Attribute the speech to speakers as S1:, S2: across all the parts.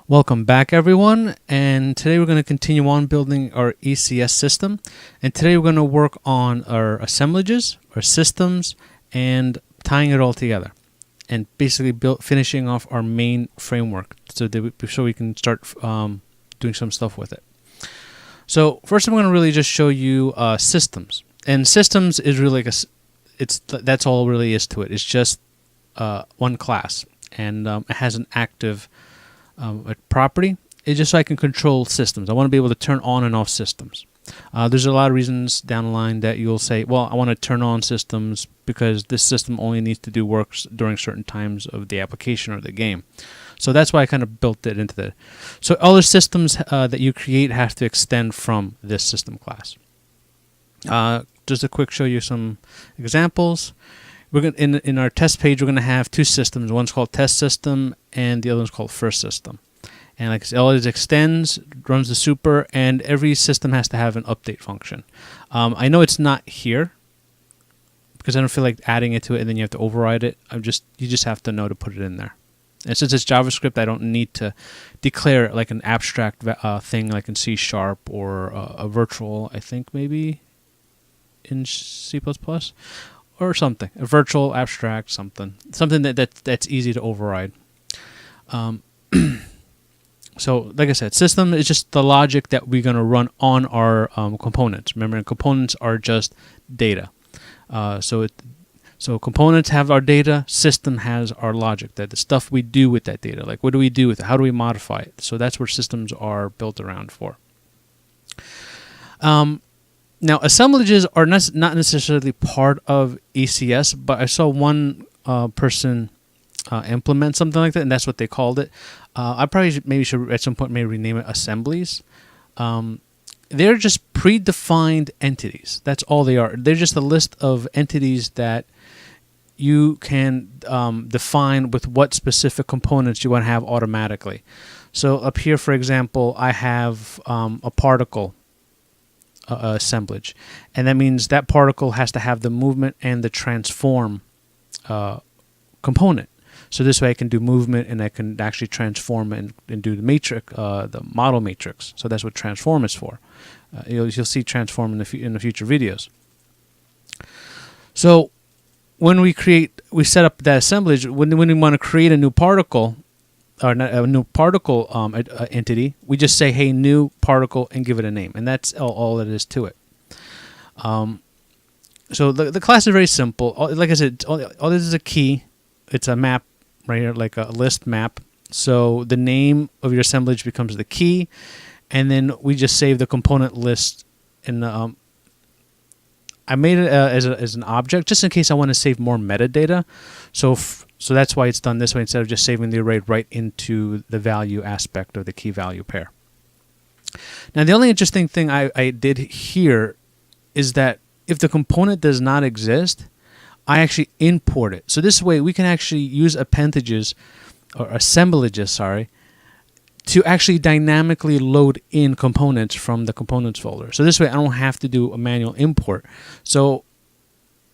S1: Welcome back, everyone, and today we're going to continue on building our ECS system, and today we're going to work on our assemblages, our systems, and tying it all together, and basically finishing off our main framework so we can start doing some stuff with it. So first I'm going to really just show you systems, and systems is really like that's all really is to it. It's just one class, and it has an active a property. It's just so I can control systems. I want to be able to turn on and off systems. There's a lot of reasons down the line that you'll say, well, I want to turn on systems because this system only needs to do work during certain times of the application or the game. So that's why I kind of built it into that. So all the systems that you create have to extend from this system class. Just to quick show you some examples. We're going in our test page, we're going to have two systems. One's called test system, and the other one's called first system. And like I said, all it extends, runs the super, and every system has to have an update function. I know it's not here because I don't feel like adding it to it, and then you have to override it. You just have to know to put it in there. And since it's JavaScript, I don't need to declare like an abstract thing like in C# or a virtual. I think maybe in C++. Or something, a virtual abstract something that's easy to override. So like I said, system is just the logic that we're going to run on our components. Remember, components are just data. So components have our data, system has our logic, that the stuff we do with that data, like what do we do with it, how do we modify it. So that's what systems are built around for. Now, assemblages are not necessarily part of ECS, but I saw one person implement something like that, and that's what they called it. I probably maybe should at some point maybe rename it assemblies. They're just predefined entities. That's all they are. They're just a list of entities that you can define with what specific components you want to have automatically. So up here, for example, I have a particle assemblage, and that means that particle has to have the movement and the transform component. So this way I can do movement and I can actually transform and do the matrix, the model matrix. So that's what transform is for. You'll see transform in the future videos. So when we set up that assemblage, when we want to create a new particle, or a new particle entity, we just say, hey, new particle, and give it a name. And that's all it is to it. So the class is very simple. Like I said, all this is a key. It's a map right here, like a list map. So the name of your assemblage becomes the key. And then we just save the component list in the... I made it as an object just in case I want to save more metadata. So that's why it's done this way instead of just saving the array right into the value aspect of the key value pair. Now, the only interesting thing I did here is that if the component does not exist, I actually import it. So this way we can actually use assemblages, to actually dynamically load in components from the components folder. So this way I don't have to do a manual import. So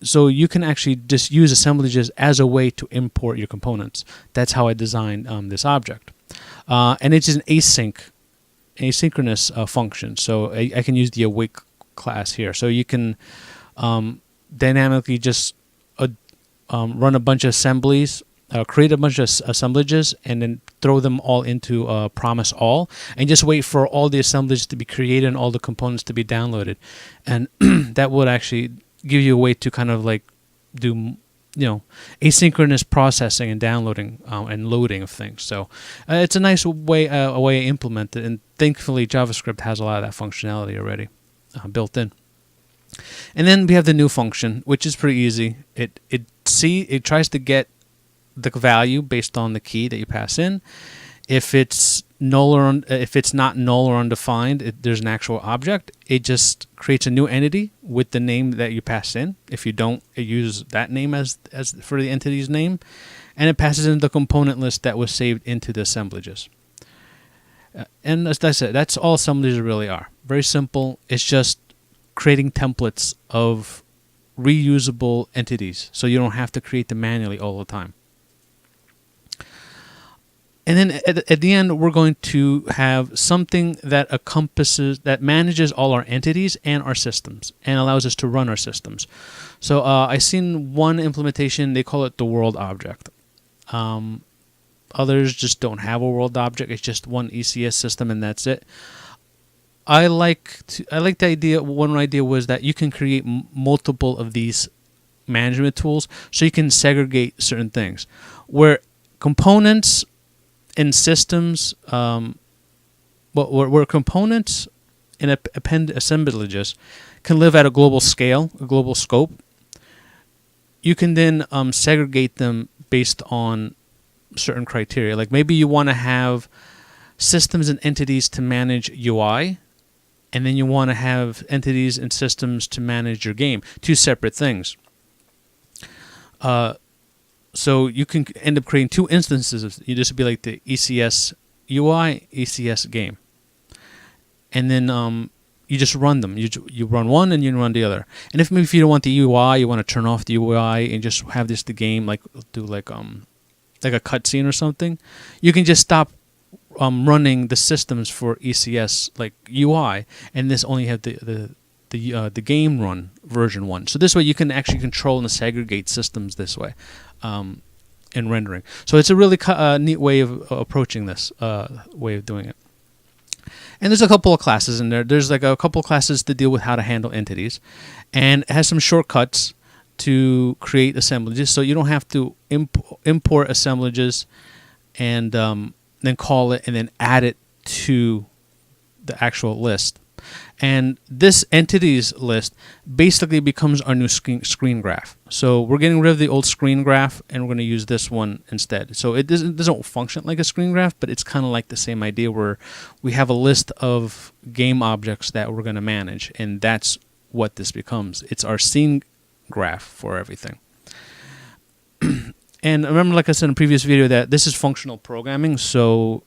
S1: you can actually just use assemblages as a way to import your components. That's how I designed this object. And it's an asynchronous function. So I can use the await class here. So you can dynamically just run a bunch of assemblies, create a bunch of assemblages, and then throw them all into promise all, and just wait for all the assemblages to be created and all the components to be downloaded. And that would actually give you a way to kind of like do, asynchronous processing and downloading and loading of things. So it's a nice way to implement it, and thankfully JavaScript has a lot of that functionality already built in. And then we have the new function, which is pretty easy. It tries to get the value based on the key that you pass in. If it's not null or undefined, there's an actual object. It just creates a new entity with the name that you pass in. If you don't, it uses that name as for the entity's name, and it passes in the component list that was saved into the assemblages. And as I said, that's all assemblages really are. Very simple. It's just creating templates of reusable entities, so you don't have to create them manually all the time. And then at the end, we're going to have something that that manages all our entities and our systems and allows us to run our systems. So I've seen one implementation, they call it the world object. Others just don't have a world object. It's just one ECS system and that's it. I like the idea. One idea was that you can create multiple of these management tools, so you can segregate certain things. Where components in systems, where components in assemblages can live at a global scale, a global scope, you can then segregate them based on certain criteria. Like maybe you want to have systems and entities to manage UI, and then you want to have entities and systems to manage your game. Two separate things. So you can end up creating two instances of this would be like the ECS UI, ECS game. And then you just run them. You run one and you run the other. And if maybe if you don't want the UI, you want to turn off the UI and just have the game like do like a cutscene or something, you can just stop running the systems for ECS like UI, and this only have the game run version 1. So this way you can actually control and segregate systems this way in rendering. So it's a really neat way of approaching this way of doing it. And there's a couple of classes in there. There's like a couple of classes to deal with how to handle entities, and it has some shortcuts to create assemblages, so you don't have to import assemblages and then call it and then add it to the actual list. And this entities list basically becomes our new screen graph. So we're getting rid of the old screen graph and we're going to use this one instead. So it doesn't function like a screen graph, but it's kind of like the same idea where we have a list of game objects that we're going to manage, and that's what this becomes. It's our scene graph for everything. And remember, like I said in a previous video, that this is functional programming, so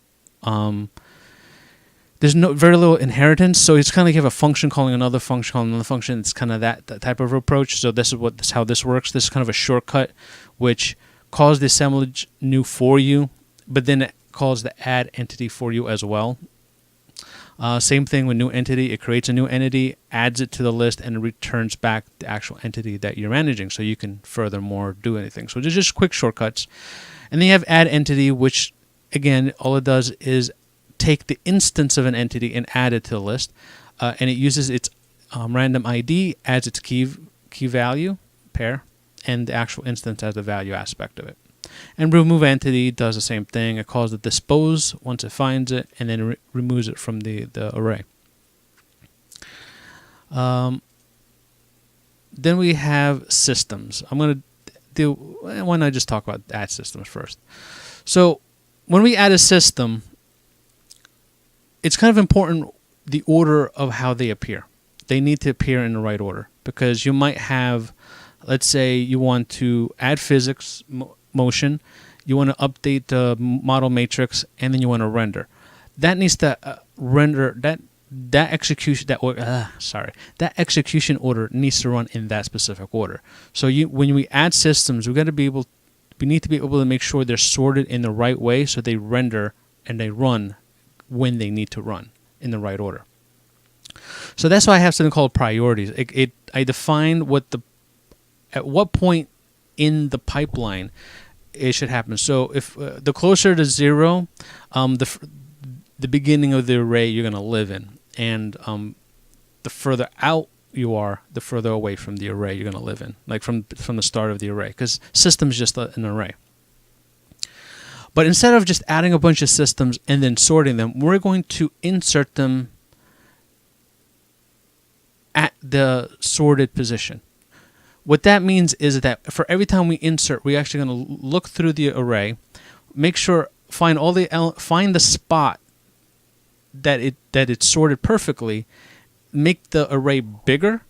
S1: there's very little inheritance. So it's kind of like you have a function calling another function calling another function. It's kind of that type of approach. So this is how this works. This is kind of a shortcut which calls the assemblage new for you, but then it calls the add entity for you as well. Same thing with new entity. It creates a new entity, adds it to the list, and it returns back the actual entity that you're managing, so you can furthermore do anything. So there's just quick shortcuts. And then you have add entity, which again, all it does is take the instance of an entity and add it to the list, and it uses its random ID, adds its key value pair, and the actual instance as the value aspect of it. And remove entity does the same thing. It calls it dispose once it finds it, and then removes it from the array. Then we have systems. I'm going to do. Why not just talk about add systems first? So when we add a system, it's kind of important the order of how they appear. They need to appear in the right order, because you might have, let's say you want to add physics motion, you want to update the model matrix, and then you want to render. That needs to render that execution order needs to run in that specific order. So when we add systems, we need to be able to make sure they're sorted in the right way, so they render and they run when they need to run in the right order. So that's why I have something called priorities. I define at what point in the pipeline it should happen. So if the closer to 0, the beginning of the array you're going to live in, and the further out you are, the further away from the array you're going to live in, like from the start of the array, because system is just an array. But instead of just adding a bunch of systems and then sorting them, we're going to insert them at the sorted position. What that means is that for every time we insert, we're actually going to look through the array, make sure, find the spot that it's sorted perfectly, make the array bigger,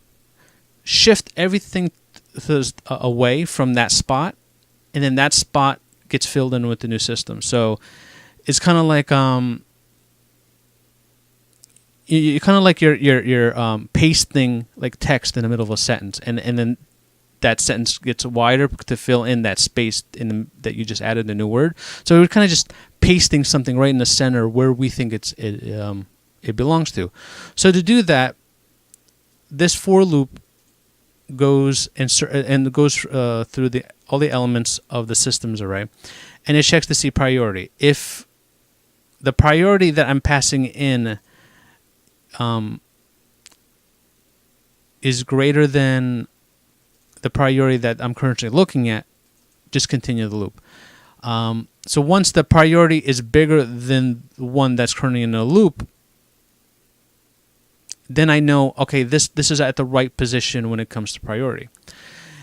S1: shift everything away from that spot, and then that spot gets filled in with the new system. So it's kind of like you're pasting like text in the middle of a sentence, and then that sentence gets wider to fill in that space that you just added a new word. So we're kind of just pasting something right in the center where we think it belongs to. So to do that, this for loop goes and goes through all the elements of the systems array, and it checks to see priority. If the priority that I'm passing in is greater than the priority that I'm currently looking at, just continue the loop. So once the priority is bigger than the one that's currently in the loop, then I know, okay, this is at the right position when it comes to priority.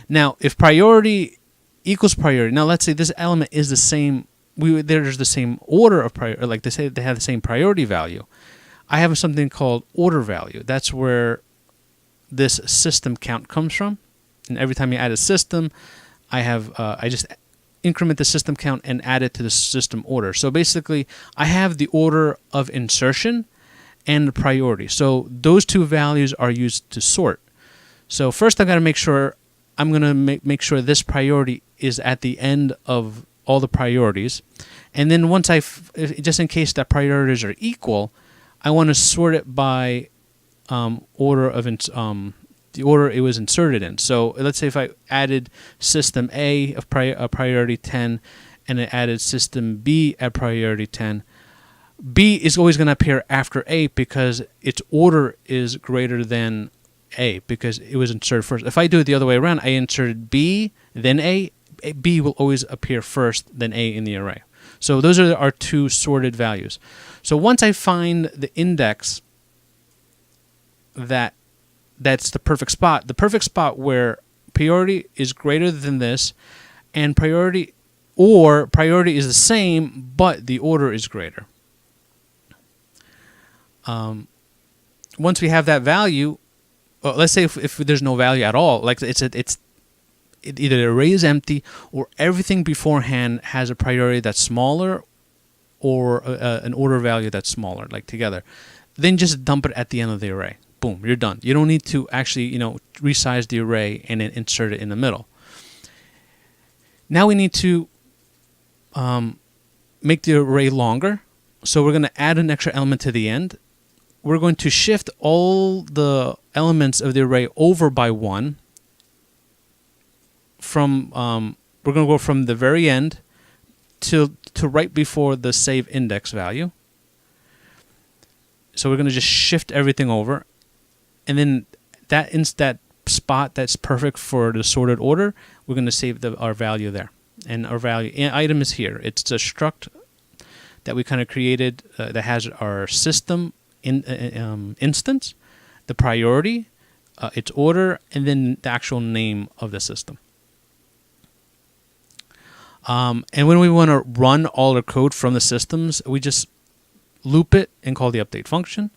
S1: Now, if priority equals priority, now let's say this element is the same, there's the same order of priority, like they say they have the same priority value. I have something called order value. That's where this system count comes from. And every time you add a system, I just increment the system count and add it to the system order. So basically, I have the order of insertion and the priority. So those two values are used to sort. So first, I got to make sure I'm going to make sure this priority is at the end of all the priorities, and then once just in case that priorities are equal, I want to sort it by order of the order it was inserted in. So let's say if I added system A of priority 10, and I added system B at priority 10. B is always going to appear after A because its order is greater than A because it was inserted first. If I do it the other way around, I inserted B, then A, B will always appear first, then A in the array. So those are our two sorted values. So once I find the index that's the perfect spot where priority is greater than this, and priority is the same, but the order is greater. Once we have that value, let's say if there's no value at all, like either the array is empty or everything beforehand has a priority that's smaller or an order value that's smaller, like together, then just dump it at the end of the array. Boom, you're done. You don't need to actually, resize the array and then insert it in the middle. Now we need to make the array longer. So we're going to add an extra element to the end. We're going to shift all the elements of the array over by one. We're going to go from the very end to right before the save index value. So we're going to just shift everything over, and then that spot that's perfect for the sorted order, we're going to save our value there. And our value item is here. It's a struct that we kind of created that has our system instance, the priority, its order, and then the actual name of the system. And when we want to run all our code from the systems, we just loop it and call the update function.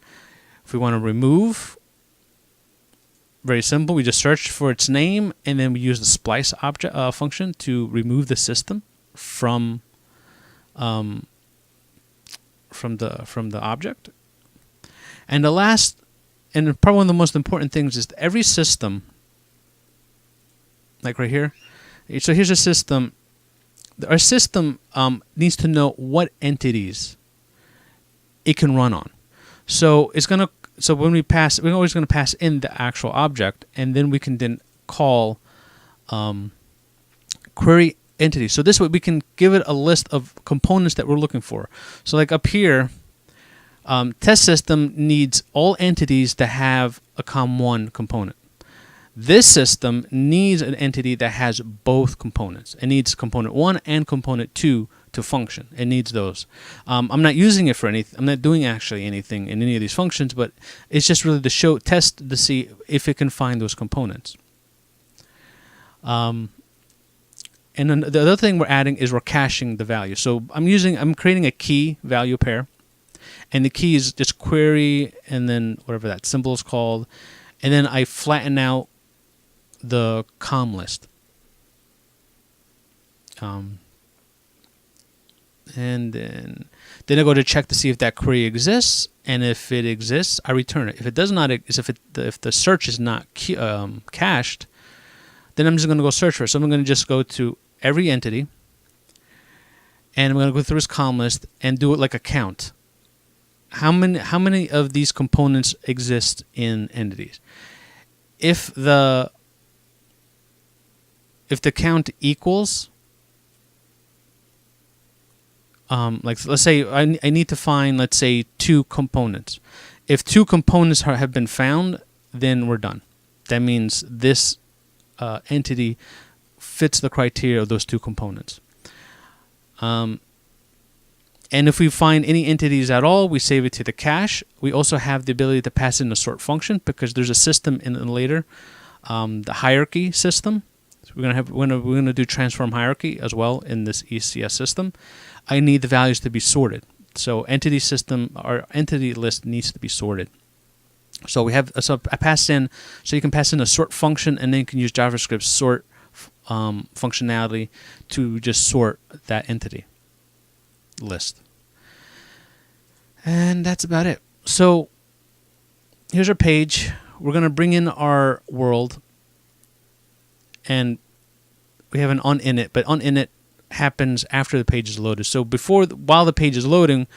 S1: If we want to remove, very simple, we just search for its name, and then we use the splice object function to remove the system from the object. And the last, and probably one of the most important things, is that every system, like right here. So here's a system. Our system needs to know what entities it can run on. So when we pass, we're always going to pass in the actual object, and then we can then call query entity. So this way we can give it a list of components that we're looking for. So like up here, test system needs all entities that have a COM1 component. This system needs an entity that has both components. It needs component 1 and component 2 to function. It needs those. I'm not using it for anything. I'm not doing actually anything in any of these functions, but it's just really to test to see if it can find those components. And then the other thing we're adding is we're caching the value. So I'm creating a key value pair, and the key is just query and then whatever that symbol is called, and then I flatten out the COM list. And then I go to check to see if that query exists, and if it exists, I return it. If it does not, if the search is not cached, then I'm just going to go search for it. So I'm going to just go to every entity, and I'm going to go through this column list and do it like a count. How many of these components exist in entities? If the count equals, like let's say I need to find, let's say, 2 components. If 2 components have been found, then we're done. That means this entity fits the criteria of those 2 components. And if we find any entities at all, we save it to the cache. We also have the ability to pass in a sort function because there's a system in later, the hierarchy system. So we're gonna do transform hierarchy as well in this ECS system. I need the values to be sorted. So entity system or entity list needs to be sorted. So we have I pass in, so you can pass in a sort function, and then you can use JavaScript sort functionality to just sort that entity list. And that's about it. So here's our page. We're going to bring in our world, and we have an onInit, but onInit happens after the page is loaded. So while the page is loading,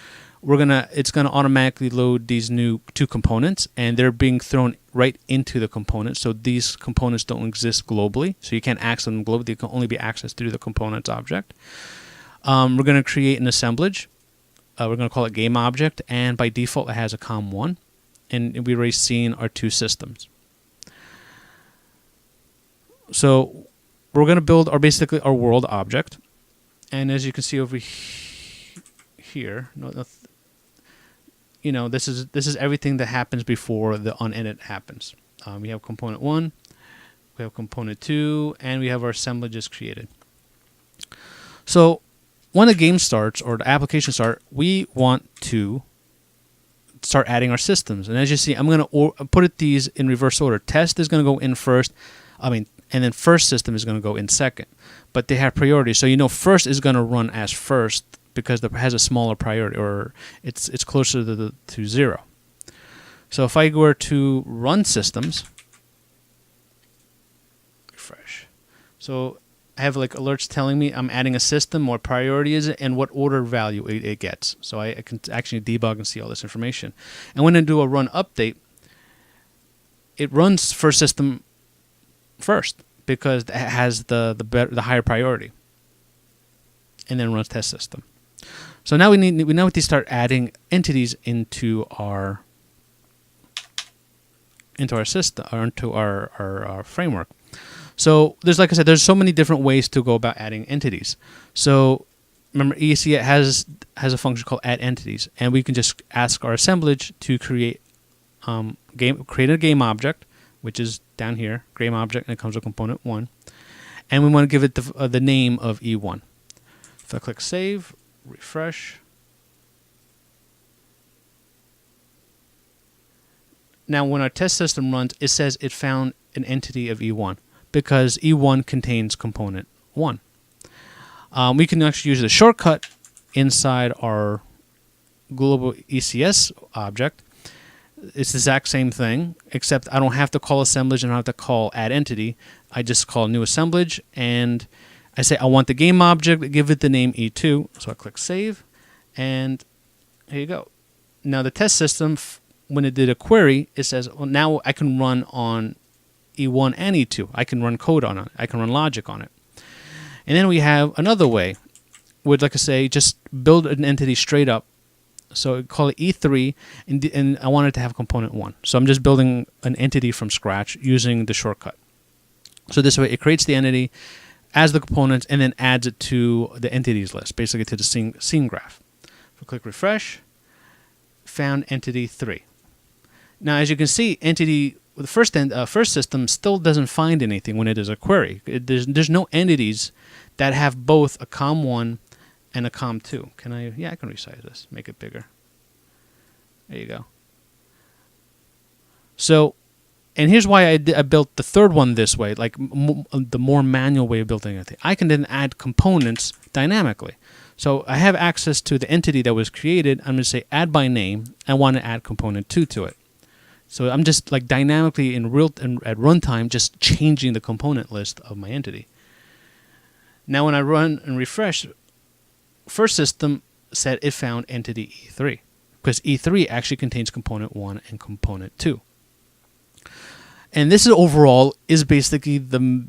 S1: it's gonna automatically load these new 2 components, and they're being thrown right into the component. So these components don't exist globally, so you can't access them globally. They can only be accessed through the components object. We're going to create an assemblage. We're going to call it game object, and by default it has a com1, and we already seen our 2 systems. So we're going to build basically our world object, and as you can see over here, this is everything that happens before the onInit happens. We have component 1, we have component 2, and we have our assemblages created. So when the game starts or the application starts, we want to start adding our systems. And as you see, I'm going to put these in reverse order. Test is going to go in first, and then first system is going to go in second. But they have priority, so first is going to run as first because it has a smaller priority, or it's closer to 0. So if I were to run systems, refresh. So I have like alerts telling me I'm adding a system, what priority is it, and what order value it gets. So I can actually debug and see all this information. And when I do a run update, it runs first system first because it has the higher priority, and then runs test system. So now we now need to start adding entities into our system, or into our framework. So like I said, there's so many different ways to go about adding entities. So remember, ECS has a function called add entities, and we can just ask our assemblage to create a game object, which is down here, game object, and it comes with component 1, and we want to give it the name of E1. If I click save, refresh. Now when our test system runs, it says it found an entity of E1 because E1 contains component 1. We can actually use the shortcut inside our global ECS object. It's the exact same thing, except I don't have to call assemblage and I don't have to call add entity. I just call new assemblage, and I say I want the game object, give it the name E2. So I click save, and here you go. Now the test system, when it did a query, it says, well, now I can run on E1 and E2. I can run code on it. I can run logic on it. And then we have another way, would like I say, just build an entity straight up. So call it E3, and I want it to have component 1. So I'm just building an entity from scratch using the shortcut. So this way it creates the entity, adds the components, and then adds it to the entities list, basically to the scene graph. If I click refresh, found entity 3. Now as you can see, the first system still doesn't find anything when it is a query. There's no entities that have both a com1 and a com2. Can I? Yeah, I can resize this, make it bigger. There you go. So, and here's why I built the third one this way, like the more manual way of building anything. I can then add components dynamically. So I have access to the entity that was created. I'm going to say add by name. I want to add component 2 to it. So I'm just like dynamically at runtime just changing the component list of my entity. Now when I run and refresh, first system said it found entity E3 because E3 actually contains component 1 and component 2. And this is overall is basically the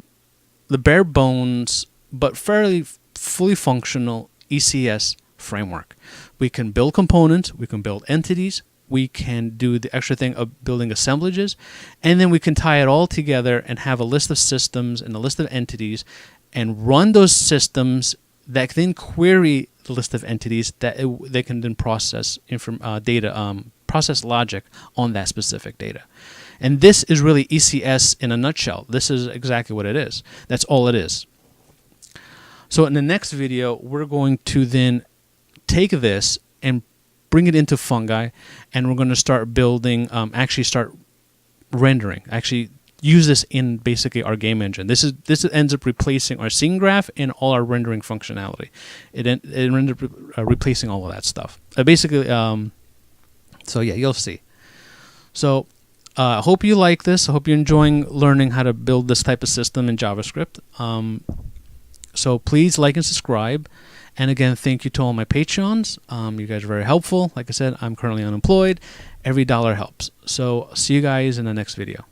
S1: bare bones but fairly fully functional ECS framework. We can build components, we can build entities, we can do the extra thing of building assemblages, and then we can tie it all together and have a list of systems and a list of entities and run those systems that then query the list of entities that they can then process data, process logic on that specific data. And this is really ECS in a nutshell. This is exactly what it is. That's all it is. So in the next video, we're going to then take this and bring it into Fungi, and we're going to start building, actually start rendering, actually use this in basically our game engine. This ends up replacing our scene graph and all our rendering functionality. It ends up replacing all of that stuff. Basically, so yeah, you'll see. So I hope you like this. I hope you're enjoying learning how to build this type of system in JavaScript. So please like and subscribe. And again, thank you to all my Patreons. You guys are very helpful. Like I said, I'm currently unemployed. Every dollar helps. So see you guys in the next video.